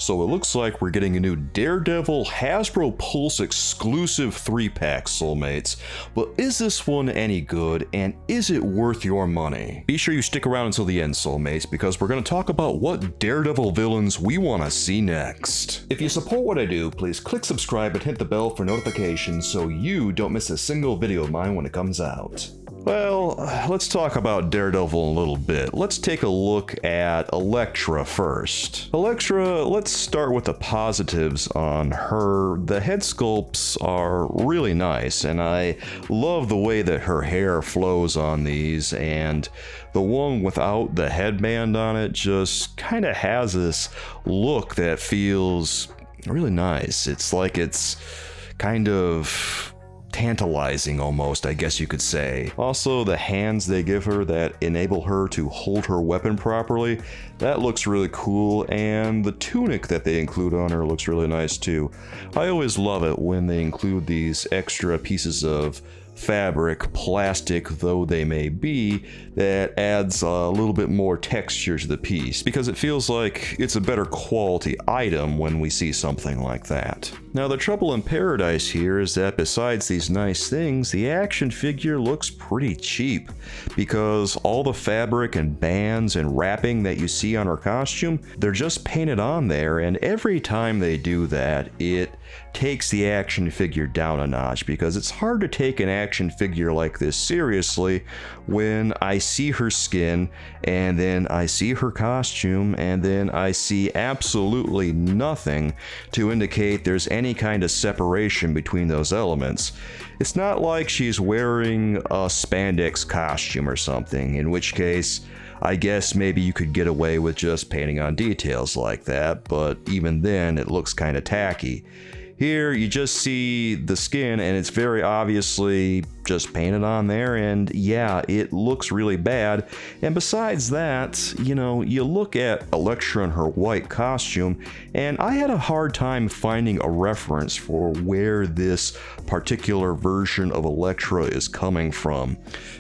So it looks like we're getting a new Daredevil Hasbro Pulse exclusive 3-pack, soulmates. But is this one any good, and is it worth your money? Be sure you stick around until the end, soulmates, because we're going to talk about what Daredevil villains we want to see next. If you support what I do, please click subscribe and hit the bell for notifications so you don't miss a single video of mine when it comes out. Well, let's talk about Daredevil a little bit. Let's take a look at Elektra first. Elektra, let's start with the positives on her. The head sculpts are really nice, and I love the way that her hair flows on these, and the one without the headband on it just kind of has this look that feels really nice. It's like it's kind of tantalizing almost, I guess you could say. Also, the hands they give her that enable her to hold her weapon properly, that looks really cool, and the tunic that they include on her looks really nice too. I always love it when they include these extra pieces of fabric, plastic though they may be, that adds a little bit more texture to the piece, because it feels like it's a better quality item when we see something like that. Now, the trouble in paradise here is that besides these nice things, the action figure looks pretty cheap, because all the fabric and bands and wrapping that you see on her costume, they're just painted on there, and every time they do that, it takes the action figure down a notch, because it's hard to take an action figure like this seriously when I see her skin, and then I see her costume, and then I see absolutely nothing to indicate there's any kind of separation between those elements. It's not like she's wearing a spandex costume or something, in which case I guess maybe you could get away with just painting on details like that, but even then it looks kind of tacky. Here you just see the skin, and it's very obviously just painted on there, and yeah, it looks really bad. And besides that, you know, you look at Elektra in her white costume, and I had a hard time finding a reference for where this particular version of Elektra is coming from,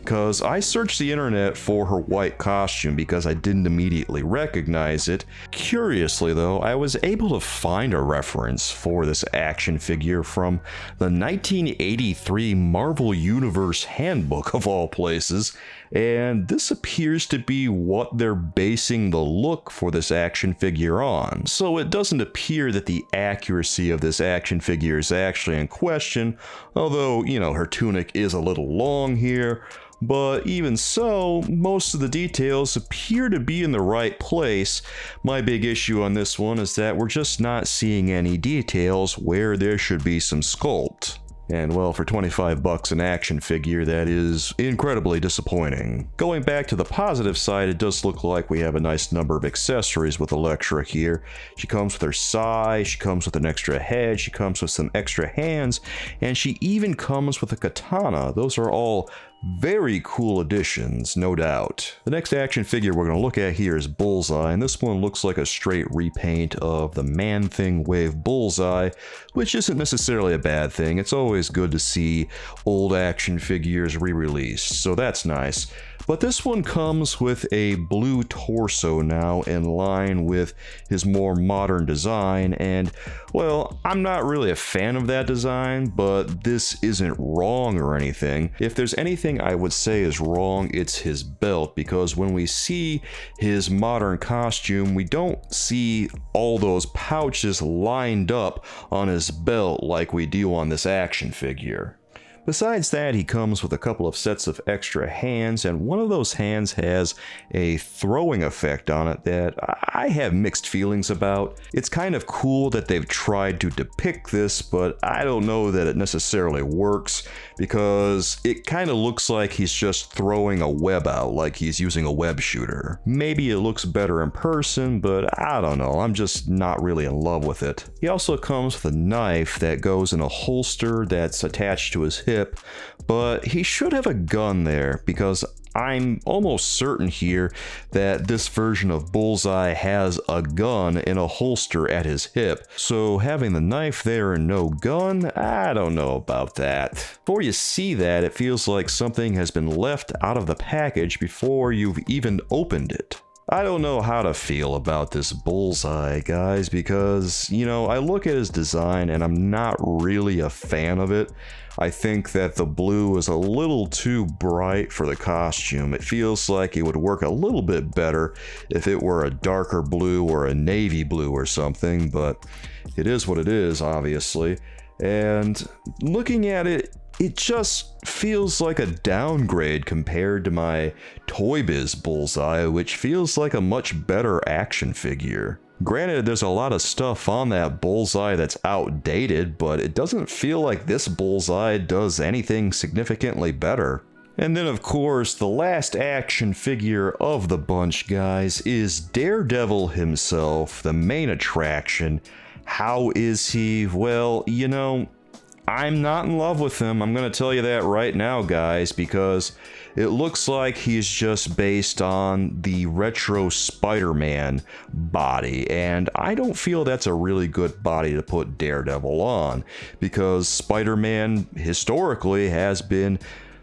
because I searched the internet for her white costume because I didn't immediately recognize it. Curiously though, I was able to find a reference for this action figure from the 1983 Marvel Universe handbook of all places, and this appears to be what they're basing the look for this action figure on. So it doesn't appear that the accuracy of this action figure is actually in question, although, you know, her tunic is a little long here. But even so, most of the details appear to be in the right place. My big issue on this one is that we're just not seeing any details where there should be some sculpt. And well, for 25 bucks an action figure, that is incredibly disappointing. Going back to the positive side, it does look like we have a nice number of accessories with Elektra here. She comes with her sai, she comes with an extra head, she comes with some extra hands, and she even comes with a katana. Those are all very cool additions, no doubt. The next action figure we're going to look at here is Bullseye, and this one looks like a straight repaint of the Man-Thing Wave Bullseye, which isn't necessarily a bad thing. It's always good to see old action figures re-released, so that's nice. But this one comes with a blue torso now in line with his more modern design, and well, I'm not really a fan of that design, but this isn't wrong or anything. If there's anything I would say is wrong, it's his belt, because when we see his modern costume, we don't see all those pouches lined up on his belt like we do on this action figure. Besides that, he comes with a couple of sets of extra hands, and one of those hands has a throwing effect on it that I have mixed feelings about. It's kind of cool that they've tried to depict this, but I don't know that it necessarily works, because it kind of looks like he's just throwing a web out, like he's using a web shooter. Maybe it looks better in person, but I don't know, I'm just not really in love with it. He also comes with a knife that goes in a holster that's attached to his hip, but he should have a gun there, because I'm almost certain here that this version of Bullseye has a gun in a holster at his hip. So having the knife there and no gun, I don't know about that. Before you see that, it feels like something has been left out of the package before you've even opened it. I don't know how to feel about this Bullseye, guys, because, you know, I look at his design and I'm not really a fan of it. I think that the blue is a little too bright for the costume. It feels like it would work a little bit better if it were a darker blue or a navy blue or something, but it is what it is, obviously. And looking at it, it just feels like a downgrade compared to my Toy Biz Bullseye, which feels like a much better action figure. Granted, there's a lot of stuff on that Bullseye that's outdated, but it doesn't feel like this Bullseye does anything significantly better. And then, of course, the last action figure of the bunch, guys, is Daredevil himself, the main attraction. How is he? Well, you know, I'm not in love with him. I'm going to tell you that right now, guys, because it looks like he's just based on the retro Spider-Man body, and I don't feel that's a really good body to put Daredevil on, because Spider-Man historically has been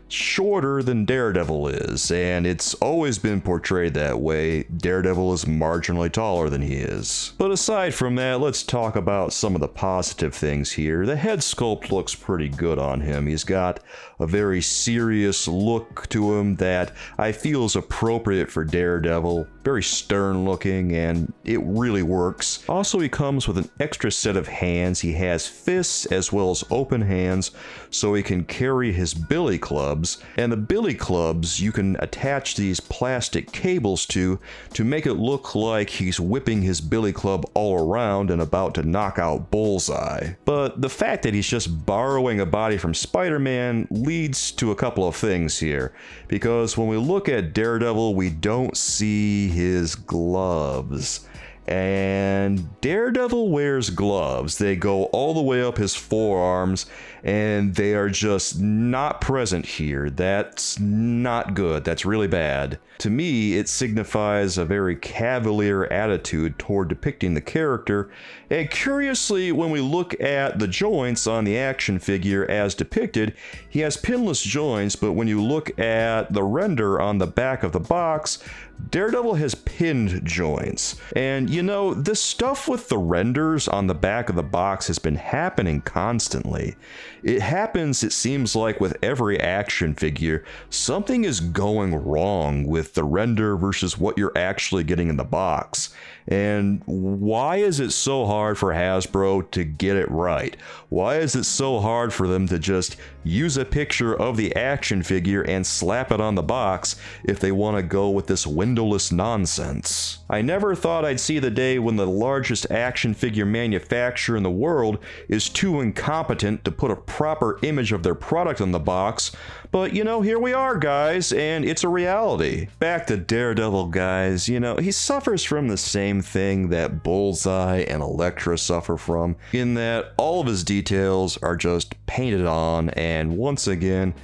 shorter than Daredevil is, and it's always been portrayed that way. Daredevil is marginally taller than he is. But aside from that, let's talk about some of the positive things here. The head sculpt looks pretty good on him. He's got a very serious look to him that I feel is appropriate for Daredevil. Very stern looking, and it really works. Also, he comes with an extra set of hands. He has fists as well as open hands, so he can carry his billy clubs. And the billy clubs you can attach these plastic cables to make it look like he's whipping his billy club all around and about to knock out Bullseye. But the fact that he's just borrowing a body from Spider-Man leads to a couple of things here, because when we look at Daredevil, we don't see his gloves. And Daredevil wears gloves. They go all the way up his forearms, and they are just not present here. That's not good. That's really bad. To me, it signifies a very cavalier attitude toward depicting the character, and curiously, when we look at the joints on the action figure as depicted, he has pinless joints, but when you look at the render on the back of the box, Daredevil has pinned joints. And you know, this stuff with the renders on the back of the box has been happening constantly. It happens, it seems like, with every action figure. Something is going wrong with the render versus what you're actually getting in the box. And why is it so hard for Hasbro to get it right? Why is it so hard for them to just use a picture of the action figure and slap it on the box if they want to go with this windowless nonsense? I never thought I'd see the day when the largest action figure manufacturer in the world is too incompetent to put a proper image of their product on the box, but you know, here we are, guys, and it's a reality. Back to Daredevil, guys. You know, he suffers from the same thing that Bullseye and Elektra suffer from, in that all of his details are just painted on, and once again,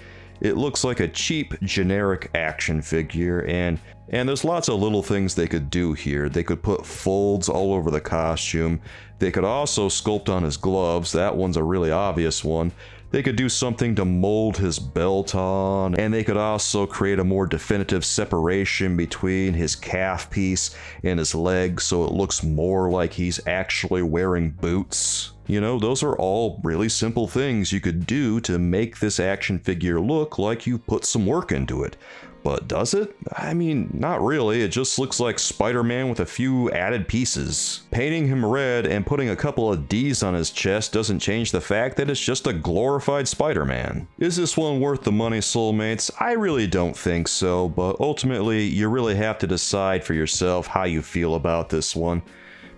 it looks like a cheap, generic action figure, and there's lots of little things they could do here. They could put folds all over the costume. They could also sculpt on his gloves. That one's a really obvious one. They could do something to mold his belt on, and they could also create a more definitive separation between his calf piece and his leg so it looks more like he's actually wearing boots. You know, those are all really simple things you could do to make this action figure look like you put some work into it. But does it? I mean, not really. It just looks like Spider-Man with a few added pieces. Painting him red and putting a couple of D's on his chest doesn't change the fact that it's just a glorified Spider-Man. Is this one worth the money, soulmates? I really don't think so, but ultimately, you really have to decide for yourself how you feel about this one.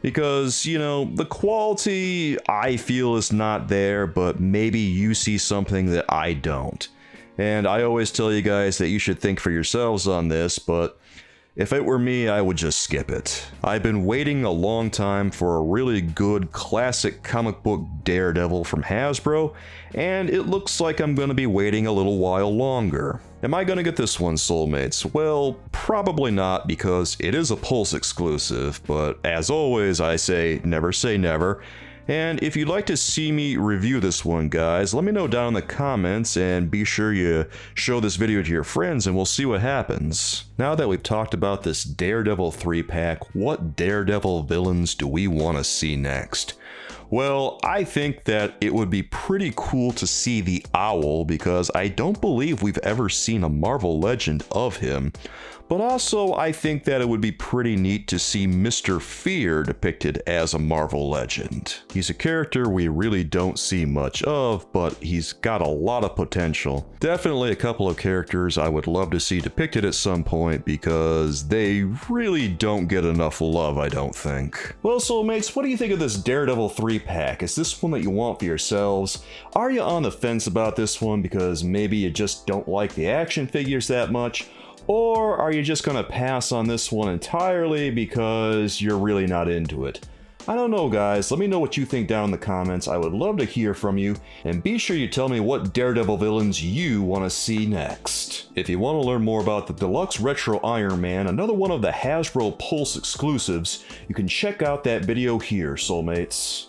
Because, you know, the quality I feel is not there, but maybe you see something that I don't. And I always tell you guys that you should think for yourselves on this, but if it were me, I would just skip it. I've been waiting a long time for a really good classic comic book Daredevil from Hasbro, and it looks like I'm going to be waiting a little while longer. Am I going to get this one, soulmates? Well, probably not, because it is a Pulse exclusive, but as always I say never, And if you'd like to see me review this one, guys, let me know down in the comments, and be sure you show this video to your friends and we'll see what happens. Now that we've talked about this Daredevil 3-pack, what Daredevil villains do we want to see next? Well, I think that it would be pretty cool to see the Owl, because I don't believe we've ever seen a Marvel Legend of him. But also, I think that it would be pretty neat to see Mr. Fear depicted as a Marvel Legend. He's a character we really don't see much of, but he's got a lot of potential. Definitely a couple of characters I would love to see depicted at some point, because they really don't get enough love, I don't think. Well, soulmates, what do you think of this Daredevil 3-pack? Is this one that you want for yourselves? Are you on the fence about this one because maybe you just don't like the action figures that much? Or are you just gonna pass on this one entirely because you're really not into it? I don't know, guys. Let me know what you think down in the comments. I would love to hear from you, and be sure you tell me what Daredevil villains you want to see next. If you want to learn more about the Deluxe Retro Iron Man, another one of the Hasbro Pulse exclusives, you can check out that video here, soulmates.